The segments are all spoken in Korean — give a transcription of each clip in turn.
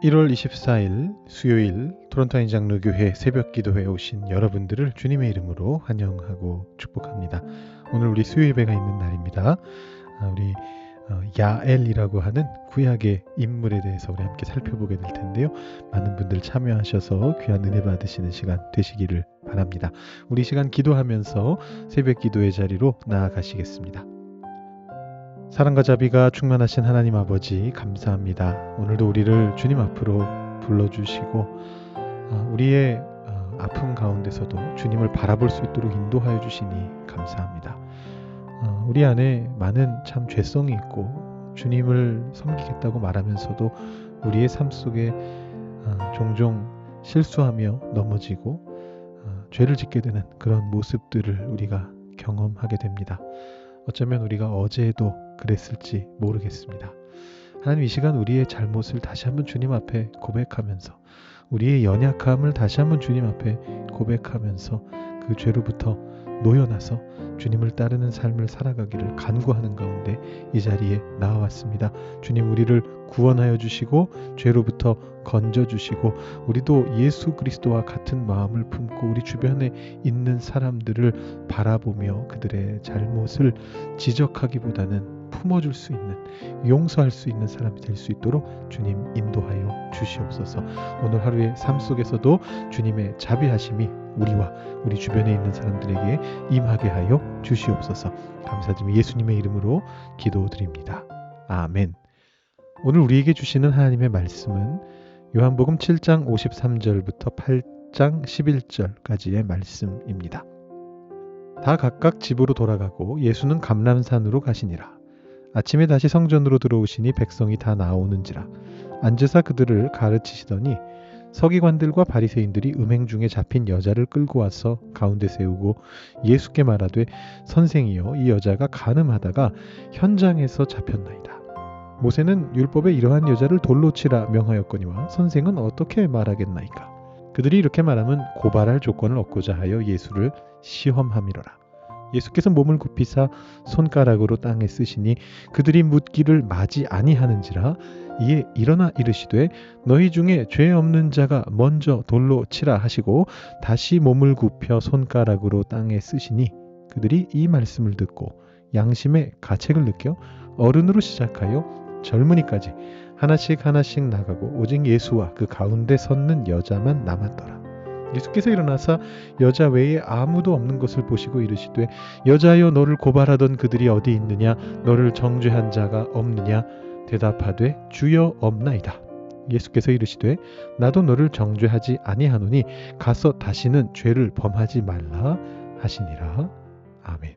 1월 24일 수요일 토론토 인장로교회 새벽기도회에 오신 여러분들을 주님의 이름으로 환영하고 축복합니다. 오늘 우리 수요 예배가 있는 날입니다. 우리 야엘이라고 하는 구약의 인물에 대해서 우리 함께 살펴보게 될 텐데요. 많은 분들 참여하셔서 귀한 은혜 받으시는 시간 되시기를 바랍니다. 우리 시간 기도하면서 새벽기도의 자리로 나아가시겠습니다. 사랑과 자비가 충만하신 하나님 아버지 감사합니다. 오늘도 우리를 주님 앞으로 불러주시고 우리의 아픔 가운데서도 주님을 바라볼 수 있도록 인도하여 주시니 감사합니다. 우리 안에 많은 참 죄성이 있고 주님을 섬기겠다고 말하면서도 우리의 삶 속에 종종 실수하며 넘어지고 죄를 짓게 되는 그런 모습들을 우리가 경험하게 됩니다. 어쩌면 우리가 어제도 그랬을지 모르겠습니다. 하나님, 이 시간 우리의 잘못을 다시 한번 주님 앞에 고백하면서 우리의 연약함을 다시 한번 주님 앞에 고백하면서 그 죄로부터 놓여나서 주님을 따르는 삶을 살아가기를 간구하는 가운데 이 자리에 나와왔습니다. 주님, 우리를 구원하여 주시고 죄로부터 건져주시고 우리도 예수 그리스도와 같은 마음을 품고 우리 주변에 있는 사람들을 바라보며 그들의 잘못을 지적하기보다는 품어줄 수 있는, 용서할 수 있는 사람이 될 수 있도록 주님 인도하여 주시옵소서. 오늘 하루의 삶 속에서도 주님의 자비하심이 우리와 우리 주변에 있는 사람들에게 임하게 하여 주시옵소서. 감사드리며 예수님의 이름으로 기도드립니다. 아멘. 오늘 우리에게 주시는 하나님의 말씀은 요한복음 7장 53절부터 8장 11절까지의 말씀입니다. 다 각각 집으로 돌아가고 예수는 감람산으로 가시니라. 아침에 다시 성전으로 들어오시니 백성이 다 나오는지라. 앉으사 그들을 가르치시더니 서기관들과 바리새인들이 음행 중에 잡힌 여자를 끌고 와서 가운데 세우고 예수께 말하되 선생이여, 이 여자가 간음하다가 현장에서 잡혔나이다. 모세는 율법에 이러한 여자를 돌로 치라 명하였거니와 선생은 어떻게 말하겠나이까. 그들이 이렇게 말하면 고발할 조건을 얻고자 하여 예수를 시험함이로라. 예수께서 몸을 굽히사 손가락으로 땅에 쓰시니 그들이 묻기를 마지 아니하는지라. 이에 일어나 이르시되 너희 중에 죄 없는 자가 먼저 돌로 치라 하시고 다시 몸을 굽혀 손가락으로 땅에 쓰시니 그들이 이 말씀을 듣고 양심의 가책을 느껴 어른으로 시작하여 젊은이까지 하나씩 하나씩 나가고 오직 예수와 그 가운데 섰는 여자만 남았더라. 예수께서 일어나사 여자 외에 아무도 없는 것을 보시고 이르시되 여자여, 너를 고발하던 그들이 어디 있느냐? 너를 정죄한 자가 없느냐? 대답하되 주여, 없나이다. 예수께서 이르시되 나도 너를 정죄하지 아니하노니 가서 다시는 죄를 범하지 말라 하시니라. 아멘.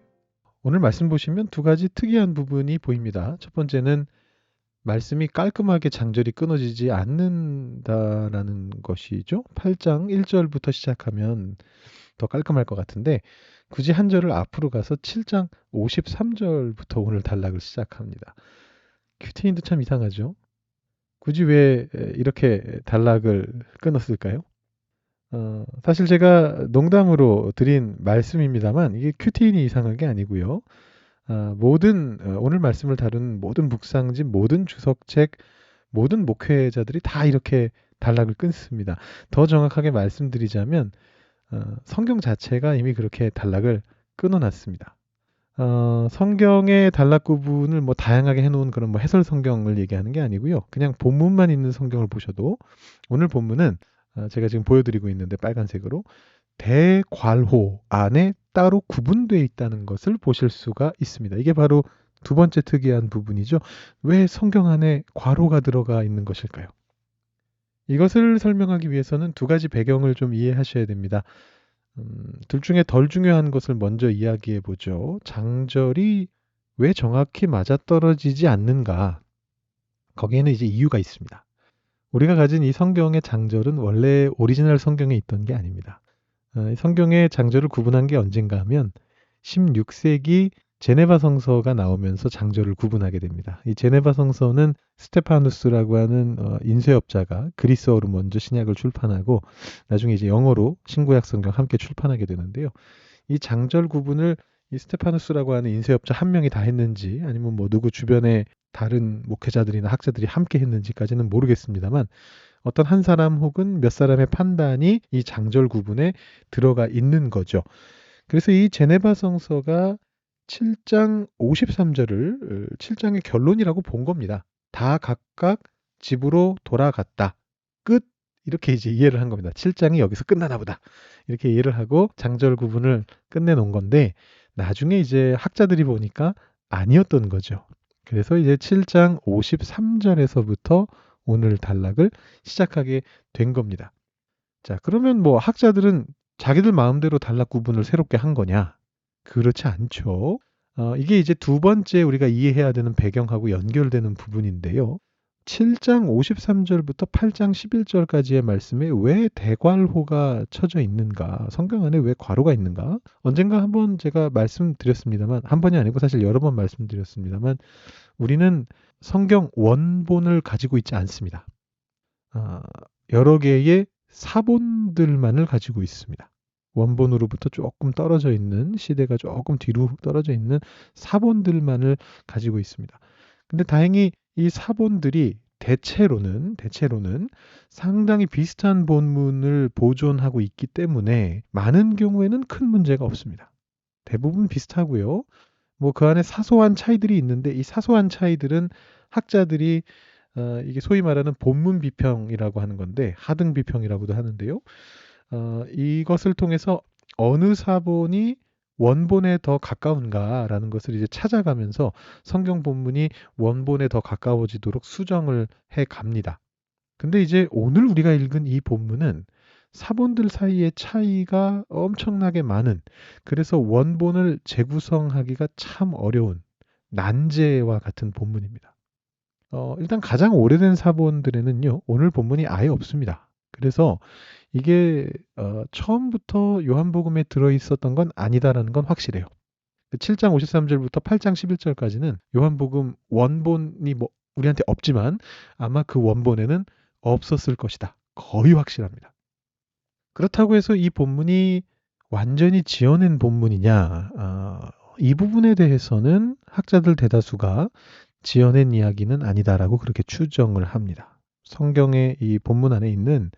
오늘 말씀 보시면 두 가지 특이한 부분이 보입니다. 첫 번째는 말씀이 깔끔하게 장절이 끊어지지 않는다라는 것이죠. 8장 1절부터 시작하면 더 깔끔할 것 같은데 굳이 한 절을 앞으로 가서 7장 53절부터 오늘 단락을 시작합니다. 큐티인도 참 이상하죠. 굳이 왜 이렇게 단락을 끊었을까요? 사실 제가 농담으로 드린 말씀입니다만 이게 큐티인이 이상한 게 아니고요. 오늘 말씀을 다룬 모든 묵상집, 모든 주석책, 모든 목회자들이 다 이렇게 단락을 끊습니다. 더 정확하게 말씀드리자면 성경 자체가 이미 그렇게 단락을 끊어놨습니다. 성경의 단락 구분을 다양하게 해놓은 그런 해설 성경을 얘기하는 게 아니고요. 그냥 본문만 있는 성경을 보셔도 오늘 본문은 제가 지금 보여드리고 있는데 빨간색으로 대괄호 안에 따로 구분되어 있다는 것을 보실 수가 있습니다. 이게 바로 두 번째 특이한 부분이죠. 왜 성경 안에 괄호가 들어가 있는 것일까요? 이것을 설명하기 위해서는 두 가지 배경을 좀 이해하셔야 됩니다. 둘 중에 덜 중요한 것을 먼저 이야기해 보죠. 장절이 왜 정확히 맞아떨어지지 않는가? 거기에는 이제 이유가 있습니다. 우리가 가진 이 성경의 장절은 원래 오리지널 성경에 있던 게 아닙니다. 성경의 장절을 구분한 게 언젠가 하면 16세기 제네바 성서가 나오면서 장절을 구분하게 됩니다. 이 제네바 성서는 스테파누스라고 하는 인쇄업자가 그리스어로 먼저 신약을 출판하고 나중에 이제 영어로 신구약 성경 함께 출판하게 되는데요. 이 장절 구분을 이 스테파누스라고 하는 인쇄업자 한 명이 다 했는지 아니면 누구 주변에 다른 목회자들이나 학자들이 함께 했는지까지는 모르겠습니다만 어떤 한 사람 혹은 몇 사람의 판단이 이 장절 구분에 들어가 있는 거죠. 그래서 이 제네바 성서가 7장 53절을 7장의 결론이라고 본 겁니다. 다 각각 집으로 돌아갔다. 끝. 이렇게 이제 이해를 한 겁니다. 7장이 여기서 끝나나 보다. 이렇게 이해를 하고 장절 구분을 끝내놓은 건데 나중에 이제 학자들이 보니까 아니었던 거죠. 그래서 이제 7장 53절에서부터 오늘 단락을 시작하게 된 겁니다. 자, 그러면 뭐 학자들은 자기들 마음대로 단락 구분을 새롭게 한 거냐? 그렇지 않죠. 이게 이제 두 번째 우리가 이해해야 되는 배경하고 연결되는 부분인데요. 7장 53절부터 8장 11절까지의 말씀에 왜 대괄호가 쳐져 있는가? 성경 안에 왜 괄호가 있는가? 언젠가 한번 제가 말씀드렸습니다만, 한 번이 아니고 사실 여러 번 말씀드렸습니다만, 우리는 성경 원본을 가지고 있지 않습니다. 여러 개의 사본들만을 가지고 있습니다. 원본으로부터 조금 떨어져 있는, 시대가 조금 뒤로 떨어져 있는 사본들만을 가지고 있습니다. 근데 다행히 이 사본들이 대체로는 상당히 비슷한 본문을 보존하고 있기 때문에 많은 경우에는 큰 문제가 없습니다. 대부분 비슷하고요. 뭐 그 안에 사소한 차이들이 있는데 이 사소한 차이들은 학자들이 이게 소위 말하는 본문 비평이라고 하는 건데 하등 비평이라고도 하는데요. 이것을 통해서 어느 사본이 원본에 더 가까운가라는 것을 이제 찾아가면서 성경 본문이 원본에 더 가까워지도록 수정을 해 갑니다. 근데 이제 오늘 우리가 읽은 이 본문은 사본들 사이의 차이가 엄청나게 많은, 그래서 원본을 재구성하기가 참 어려운 난제와 같은 본문입니다. 일단 가장 오래된 사본들에는요, 오늘 본문이 아예 없습니다. 그래서 이게 처음부터 요한복음에 들어있었던 건 아니다라는 건 확실해요. 7장 53절부터 8장 11절까지는 요한복음 원본이 뭐 우리한테 없지만 아마 그 원본에는 없었을 것이다. 거의 확실합니다. 그렇다고 해서 이 본문이 완전히 지어낸 본문이냐? 이 부분에 대해서는 학자들 대다수가 지어낸 이야기는 아니다라고 그렇게 추정을 합니다. 성경의 이 본문 안에 있는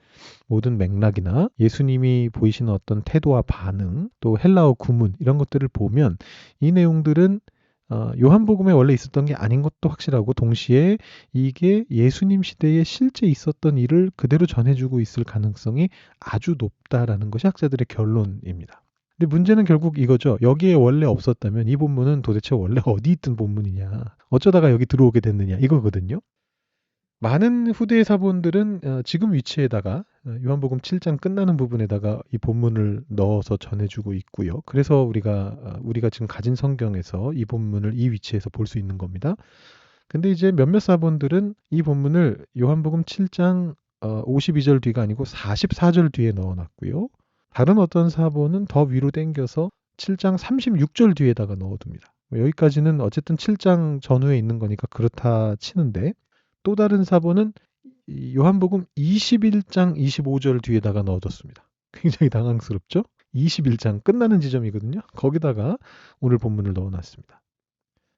모든 맥락이나 예수님이 보이시는 어떤 태도와 반응, 또 헬라어 구문 이런 것들을 보면 이 내용들은 요한복음에 원래 있었던 게 아닌 것도 확실하고 동시에 이게 예수님 시대에 실제 있었던 일을 그대로 전해주고 있을 가능성이 아주 높다라는 것이 학자들의 결론입니다. 근데 문제는 결국 이거죠. 여기에 원래 없었다면 이 본문은 도대체 원래 어디 있던 본문이냐, 어쩌다가 여기 들어오게 됐느냐 이거거든요. 많은 후대의 사본들은 지금 위치에다가 요한복음 7장 끝나는 부분에다가 이 본문을 넣어서 전해주고 있고요. 그래서 우리가 지금 가진 성경에서 이 본문을 이 위치에서 볼 수 있는 겁니다. 근데 이제 몇몇 사본들은 이 본문을 요한복음 7장 52절 뒤가 아니고 44절 뒤에 넣어놨고요. 다른 어떤 사본은 더 위로 당겨서 7장 36절 뒤에다가 넣어둡니다. 여기까지는 어쨌든 7장 전후에 있는 거니까 그렇다 치는데, 또 다른 사본은 이 요한복음 21장 25절 뒤에다가 넣어뒀습니다. 굉장히 당황스럽죠? 21장 끝나는 지점이거든요. 거기다가 오늘 본문을 넣어놨습니다.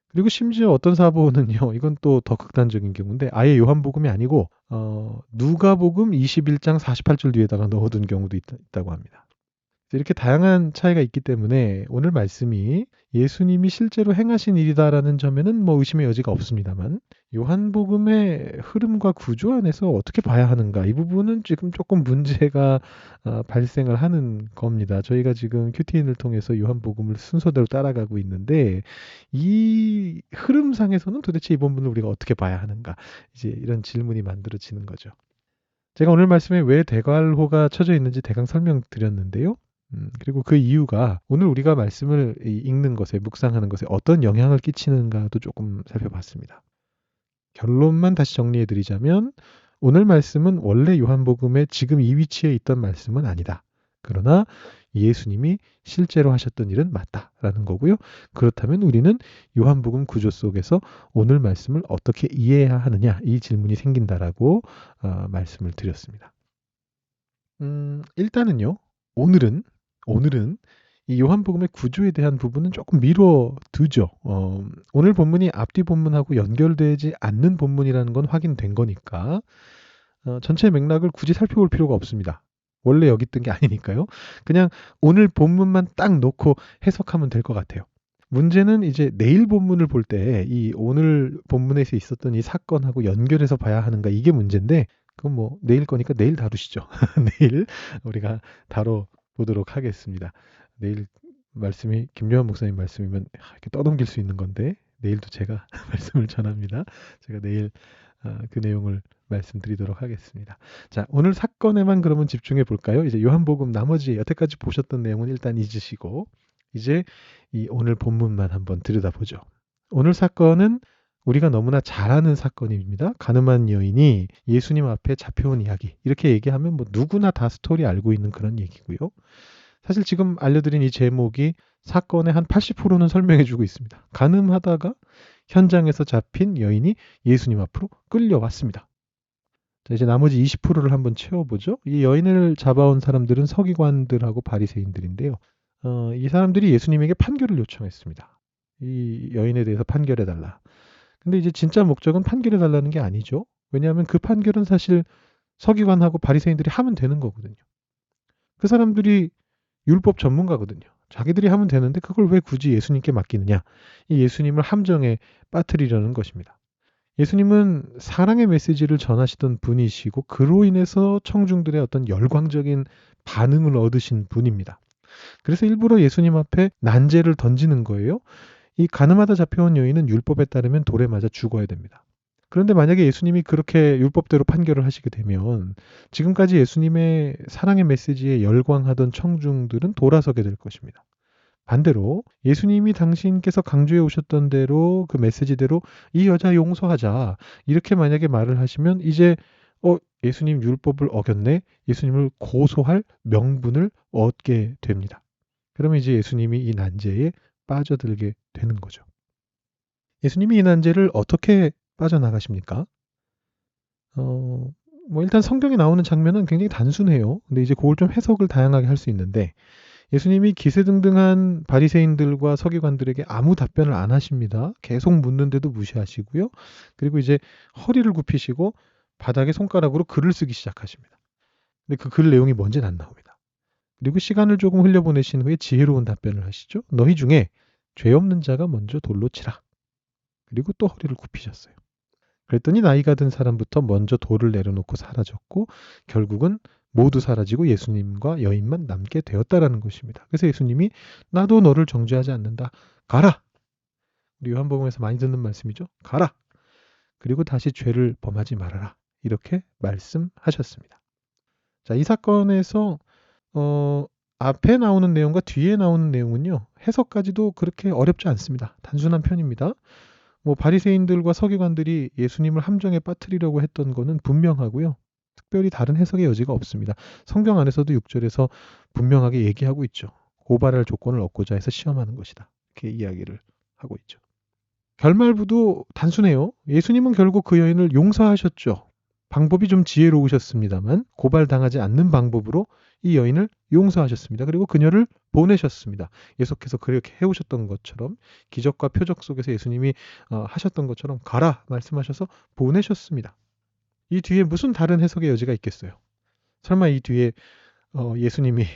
그리고 심지어 어떤 사본은요, 이건 또 더 극단적인 경우인데 아예 요한복음이 아니고 누가복음 21장 48절 뒤에다가 넣어둔 경우도 있다고 합니다. 이렇게 다양한 차이가 있기 때문에 오늘 말씀이 예수님이 실제로 행하신 일이다라는 점에는 뭐 의심의 여지가 없습니다만, 요한복음의 흐름과 구조 안에서 어떻게 봐야 하는가, 이 부분은 지금 조금 문제가 발생을 하는 겁니다. 저희가 지금 큐티인을 통해서 요한복음을 순서대로 따라가고 있는데 이 흐름상에서는 도대체 이 본문을 우리가 어떻게 봐야 하는가, 이제 이런 질문이 만들어지는 거죠. 제가 오늘 말씀에 왜 대괄호가 쳐져 있는지 대강 설명드렸는데요. 그리고 그 이유가 오늘 우리가 말씀을 읽는 것에, 묵상하는 것에 어떤 영향을 끼치는가도 조금 살펴봤습니다. 결론만 다시 정리해 드리자면 오늘 말씀은 원래 요한복음의 지금 이 위치에 있던 말씀은 아니다. 그러나 예수님이 실제로 하셨던 일은 맞다라는 거고요. 그렇다면 우리는 요한복음 구조 속에서 오늘 말씀을 어떻게 이해해야 하느냐, 이 질문이 생긴다라고 말씀을 드렸습니다. 일단은요. 오늘은 이 요한복음의 구조에 대한 부분은 조금 미뤄두죠. 오늘 본문이 앞뒤 본문하고 연결되지 않는 본문이라는 건 확인된 거니까 전체 맥락을 굳이 살펴볼 필요가 없습니다. 원래 여기 있던 게 아니니까요. 그냥 오늘 본문만 딱 놓고 해석하면 될 것 같아요. 문제는 이제 내일 본문을 볼 때 이 오늘 본문에서 있었던 이 사건하고 연결해서 봐야 하는가, 이게 문제인데, 그건 뭐 내일 거니까 내일 다루시죠. 내일 우리가 다뤄보도록 하겠습니다. 내일 말씀이 김요한 목사님 말씀이면 이렇게 떠넘길 수 있는 건데, 내일도 제가 말씀을 전합니다. 제가 내일 그 내용을 말씀드리도록 하겠습니다. 자, 오늘 사건에만 그러면 집중해 볼까요? 이제 요한복음 나머지 여태까지 보셨던 내용은 일단 잊으시고 이제 이 오늘 본문만 한번 들여다보죠. 오늘 사건은 우리가 너무나 잘 아는 사건입니다. 가늠한 여인이 예수님 앞에 잡혀온 이야기. 이렇게 얘기하면 뭐 누구나 다 스토리 알고 있는 그런 얘기고요. 사실 지금 알려드린 이 제목이 사건의 한 80%는 설명해 주고 있습니다. 가늠하다가 현장에서 잡힌 여인이 예수님 앞으로 끌려왔습니다. 자, 이제 나머지 20%를 한번 채워보죠. 이 여인을 잡아온 사람들은 서기관들하고 바리새인들인데요. 이 사람들이 예수님에게 판결을 요청했습니다. 이 여인에 대해서 판결해달라. 근데 이제 진짜 목적은 판결해달라는 게 아니죠. 왜냐하면 그 판결은 사실 서기관하고 바리새인들이 하면 되는 거거든요. 그 사람들이 율법 전문가거든요. 자기들이 하면 되는데 그걸 왜 굳이 예수님께 맡기느냐. 이 예수님을 함정에 빠뜨리려는 것입니다. 예수님은 사랑의 메시지를 전하시던 분이시고 그로 인해서 청중들의 어떤 열광적인 반응을 얻으신 분입니다. 그래서 일부러 예수님 앞에 난제를 던지는 거예요. 이 가늠하다 잡혀온 여인은 율법에 따르면 돌에 맞아 죽어야 됩니다. 그런데 만약에 예수님이 그렇게 율법대로 판결을 하시게 되면 지금까지 예수님의 사랑의 메시지에 열광하던 청중들은 돌아서게 될 것입니다. 반대로 예수님이 당신께서 강조해 오셨던 대로 그 메시지대로 이 여자 용서하자, 이렇게 만약에 말을 하시면 이제 예수님 율법을 어겼네, 예수님을 고소할 명분을 얻게 됩니다. 그러면 이제 예수님이 이 난제에 빠져들게 되는 거죠. 예수님이 이 난제를 어떻게 빠져나가십니까? 뭐 일단 성경에 나오는 장면은 굉장히 단순해요. 근데 이제 그걸 좀 해석을 다양하게 할 수 있는데, 예수님이 기세등등한 바리새인들과 서기관들에게 아무 답변을 안 하십니다. 계속 묻는데도 무시하시고요. 그리고 이제 허리를 굽히시고 바닥에 손가락으로 글을 쓰기 시작하십니다. 근데 그 글 내용이 뭔지는 안 나옵니다. 그리고 시간을 조금 흘려보내신 후에 지혜로운 답변을 하시죠. 너희 중에 죄 없는 자가 먼저 돌로 치라. 그리고 또 허리를 굽히셨어요. 그랬더니 나이가 든 사람부터 먼저 돌을 내려놓고 사라졌고 결국은 모두 사라지고 예수님과 여인만 남게 되었다라는 것입니다. 그래서 예수님이 나도 너를 정죄하지 않는다. 가라. 우리 요한복음에서 많이 듣는 말씀이죠. 가라. 그리고 다시 죄를 범하지 말아라. 이렇게 말씀하셨습니다. 자, 이 사건에서 앞에 나오는 내용과 뒤에 나오는 내용은요, 해석까지도 그렇게 어렵지 않습니다. 단순한 편입니다. 뭐 바리새인들과 서기관들이 예수님을 함정에 빠뜨리려고 했던 거는 분명하고요. 특별히 다른 해석의 여지가 없습니다. 성경 안에서도 6절에서 분명하게 얘기하고 있죠. 고발할 조건을 얻고자 해서 시험하는 것이다. 이렇게 이야기를 하고 있죠. 결말부도 단순해요. 예수님은 결국 그 여인을 용서하셨죠. 방법이 좀 지혜로우셨습니다만 고발당하지 않는 방법으로 이 여인을 용서하셨습니다. 그리고 그녀를 보내셨습니다. 계속해서 그렇게 해오셨던 것처럼 기적과 표적 속에서 예수님이 하셨던 것처럼 가라 말씀하셔서 보내셨습니다. 이 뒤에 무슨 다른 해석의 여지가 있겠어요? 설마 이 뒤에 예수님이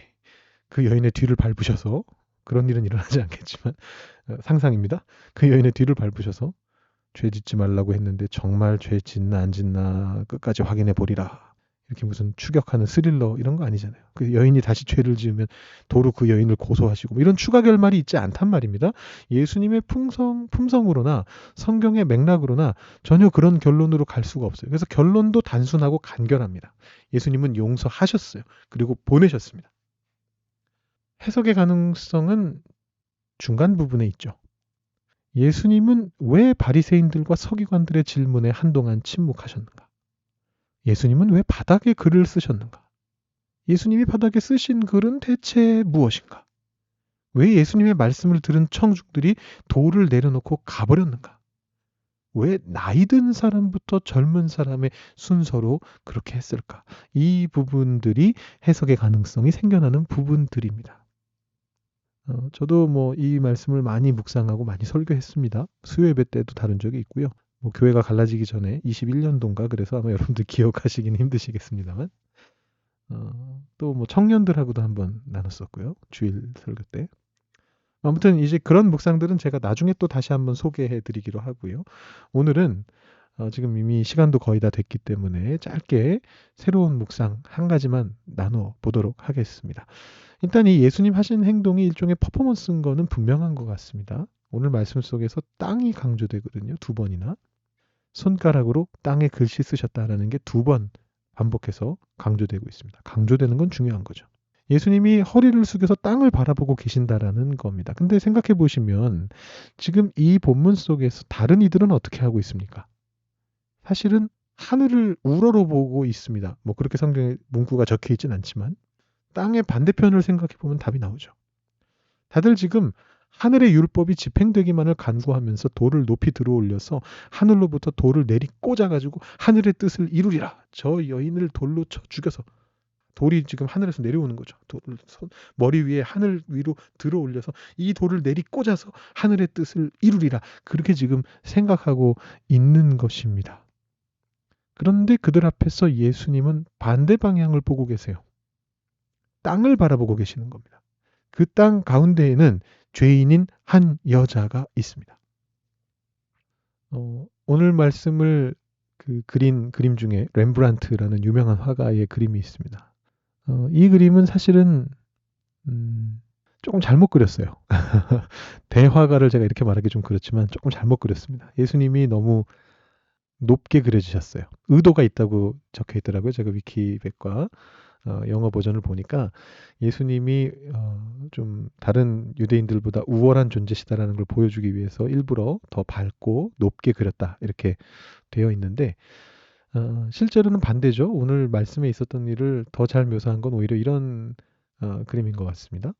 그 여인의 뒤를 밟으셔서, 그런 일은 일어나지 않겠지만 상상입니다. 그 여인의 뒤를 밟으셔서 죄 짓지 말라고 했는데 정말 죄 짓나 안 짓나 끝까지 확인해 보리라. 이렇게 무슨 추격하는 스릴러 이런 거 아니잖아요. 그 여인이 다시 죄를 지으면 도로 그 여인을 고소하시고 뭐 이런 추가 결말이 있지 않단 말입니다. 예수님의 품성으로나 성경의 맥락으로나 전혀 그런 결론으로 갈 수가 없어요. 그래서 결론도 단순하고 간결합니다. 예수님은 용서하셨어요. 그리고 보내셨습니다. 해석의 가능성은 중간 부분에 있죠. 예수님은 왜 바리새인들과 서기관들의 질문에 한동안 침묵하셨는가? 예수님은 왜 바닥에 글을 쓰셨는가? 예수님이 바닥에 쓰신 글은 대체 무엇인가? 왜 예수님의 말씀을 들은 청중들이 돌을 내려놓고 가버렸는가? 왜 나이 든 사람부터 젊은 사람의 순서로 그렇게 했을까? 이 부분들이 해석의 가능성이 생겨나는 부분들입니다. 저도 뭐 이 말씀을 많이 묵상하고 많이 설교했습니다. 수요 예배 때도 다룬 적이 있고요. 뭐 교회가 갈라지기 전에 21년도인가 그래서 아마 여러분들 기억하시기는 힘드시겠습니다만 또 뭐 청년들하고도 한번 나눴었고요. 주일 설교 때. 아무튼 이제 그런 묵상들은 제가 나중에 또 다시 한번 소개해 드리기로 하고요. 오늘은 지금 이미 시간도 거의 다 됐기 때문에 짧게 새로운 묵상 한 가지만 나눠 보도록 하겠습니다. 일단 이 예수님 하신 행동이 일종의 퍼포먼스인 거는 분명한 것 같습니다. 오늘 말씀 속에서 땅이 강조되거든요. 2번이나. 손가락으로 땅에 글씨 쓰셨다라는 게 2번 반복해서 강조되고 있습니다. 강조되는 건 중요한 거죠. 예수님이 허리를 숙여서 땅을 바라보고 계신다라는 겁니다. 근데 생각해 보시면 지금 이 본문 속에서 다른 이들은 어떻게 하고 있습니까? 사실은 하늘을 우러러 보고 있습니다. 뭐 그렇게 성경에 문구가 적혀 있진 않지만 땅의 반대편을 생각해 보면 답이 나오죠. 다들 지금 하늘의 율법이 집행되기만을 간구하면서 돌을 높이 들어올려서 하늘로부터 돌을 내리 꽂아가지고 하늘의 뜻을 이루리라. 저 여인을 돌로 쳐 죽여서 돌이 지금 하늘에서 내려오는 거죠. 돌을 머리 위에 하늘 위로 들어올려서 이 돌을 내리 꽂아서 하늘의 뜻을 이루리라. 그렇게 지금 생각하고 있는 것입니다. 그런데 그들 앞에서 예수님은 반대 방향을 보고 계세요. 땅을 바라보고 계시는 겁니다. 그 땅 가운데에는 죄인인 한 여자가 있습니다. 오늘 말씀을 그린 그림 중에 렘브란트라는 유명한 화가의 그림이 있습니다. 이 그림은 사실은 조금 잘못 그렸어요. 대화가를 제가 이렇게 말하기 좀 그렇지만 조금 잘못 그렸습니다. 예수님이 너무 높게 그려주셨어요. 의도가 있다고 적혀 있더라고요. 제가 위키백과 영어 버전을 보니까 예수님이 좀 다른 유대인들보다 우월한 존재시다라는 걸 보여주기 위해서 일부러 더 밝고 높게 그렸다 이렇게 되어 있는데 실제로는 반대죠. 오늘 말씀에 있었던 일을 더 잘 묘사한 건 오히려 이런 그림인 것 같습니다.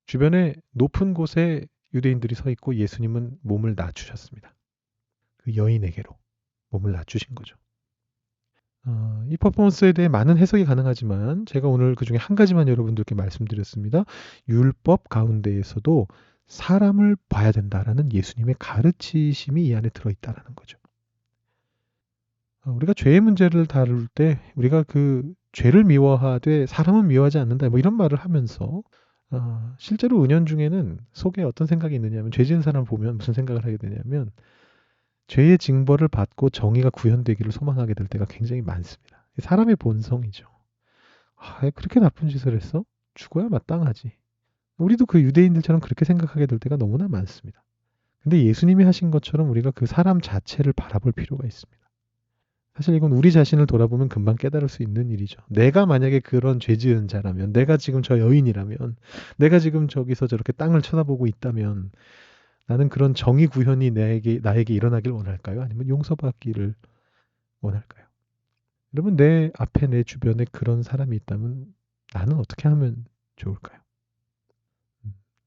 주변에 높은 곳에 유대인들이 서 있고 예수님은 몸을 낮추셨습니다. 그 여인에게로 몸을 낮추신 거죠. 이 퍼포먼스에 대해 많은 해석이 가능하지만 제가 오늘 그 중에 한 가지만 여러분들께 말씀드렸습니다. 율법 가운데에서도 사람을 봐야 된다라는 예수님의 가르치심이 이 안에 들어있다라는 거죠. 우리가 죄의 문제를 다룰 때 우리가 그 죄를 미워하되 사람은 미워하지 않는다 뭐 이런 말을 하면서 실제로 은연중에는 속에 어떤 생각이 있느냐면 죄 지은 사람을 보면 무슨 생각을 하게 되냐면 죄의 징벌을 받고 정의가 구현되기를 소망하게 될 때가 굉장히 많습니다. 사람의 본성이죠. 그렇게 나쁜 짓을 했어? 죽어야 마땅하지. 우리도 그 유대인들처럼 그렇게 생각하게 될 때가 너무나 많습니다. 근데 예수님이 하신 것처럼 우리가 그 사람 자체를 바라볼 필요가 있습니다. 사실 이건 우리 자신을 돌아보면 금방 깨달을 수 있는 일이죠. 내가 만약에 그런 죄 지은 자라면, 내가 지금 저 여인이라면, 내가 지금 저기서 저렇게 땅을 쳐다보고 있다면 나는 그런 정의 구현이 나에게 일어나길 원할까요? 아니면 용서받기를 원할까요? 여러분, 내 앞에 내 주변에 그런 사람이 있다면 나는 어떻게 하면 좋을까요?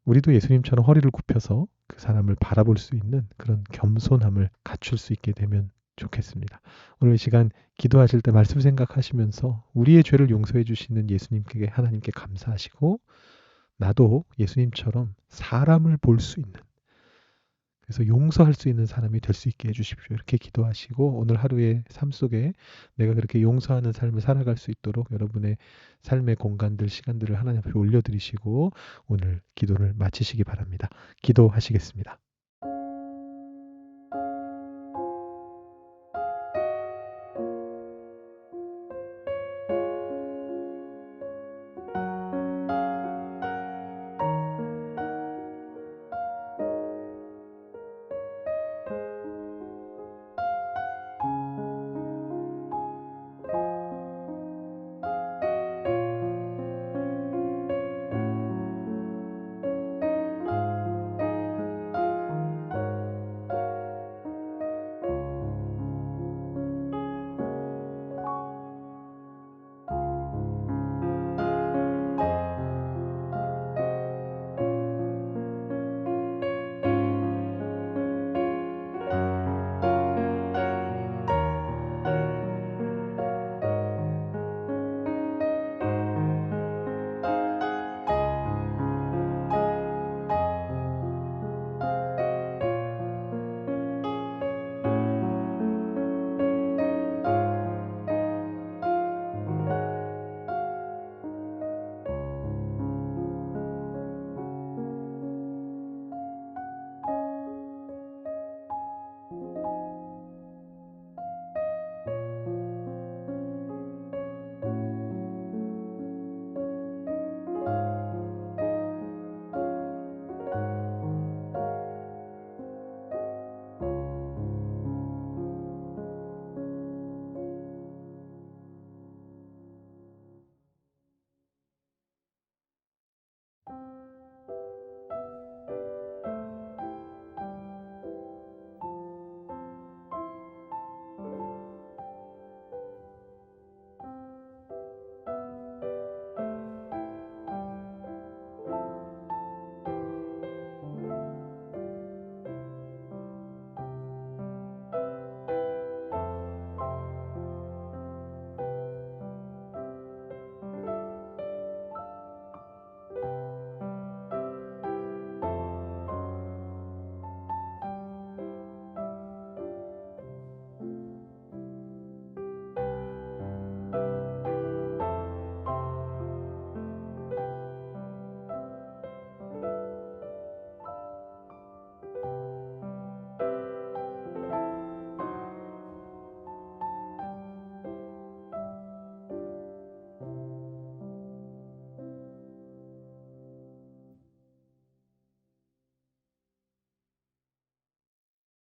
우리도 예수님처럼 허리를 굽혀서 그 사람을 바라볼 수 있는 그런 겸손함을 갖출 수 있게 되면 좋겠습니다. 오늘 이 시간 기도하실 때 말씀 생각하시면서 우리의 죄를 용서해 주시는 예수님께 하나님께 감사하시고 나도 예수님처럼 사람을 볼 수 있는 그래서 용서할 수 있는 사람이 될 수 있게 해주십시오. 이렇게 기도하시고 오늘 하루의 삶 속에 내가 그렇게 용서하는 삶을 살아갈 수 있도록 여러분의 삶의 공간들, 시간들을 하나님 앞에 올려드리시고 오늘 기도를 마치시기 바랍니다. 기도하시겠습니다.